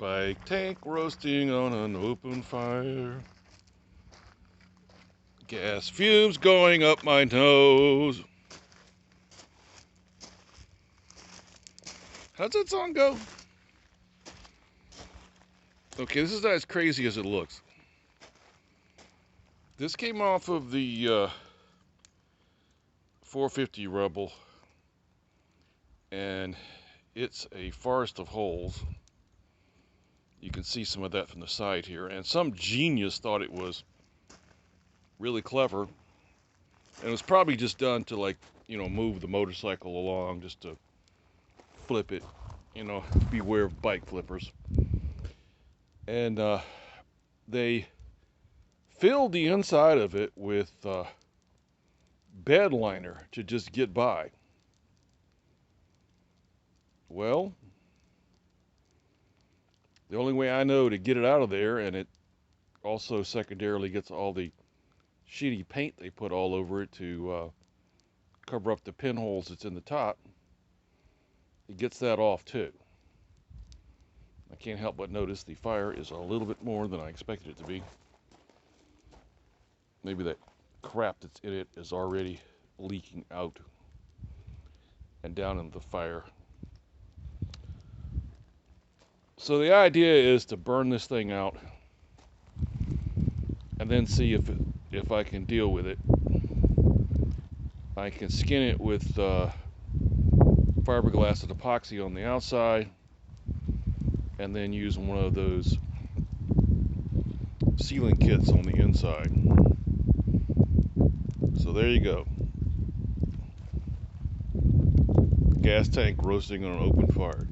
Bike tank roasting on an open fire. Gas fumes going up my nose. How's that song go? Okay, this is not as crazy as it looks. This came off of the 450 Rebel, and it's a forest of holes. You can see some of that from the side here, and some genius thought it was really clever, and it was probably just done to, like, move the motorcycle along, just to flip it. Beware of bike flippers. And they filled the inside of it with bed liner to just get by. Well, the only way I know to get it out of there, and it also secondarily gets all the shitty paint they put all over it to cover up the pinholes that's in the top, it gets that off too. I can't help but notice the fire is a little bit more than I expected it to be. Maybe that crap that's in it is already leaking out and down into the fire. So the idea is to burn this thing out and then see if I can deal with it. I can skin it with fiberglass and epoxy on the outside, and then use one of those sealing kits on the inside. So there you go. Gas tank roasting on an open fire.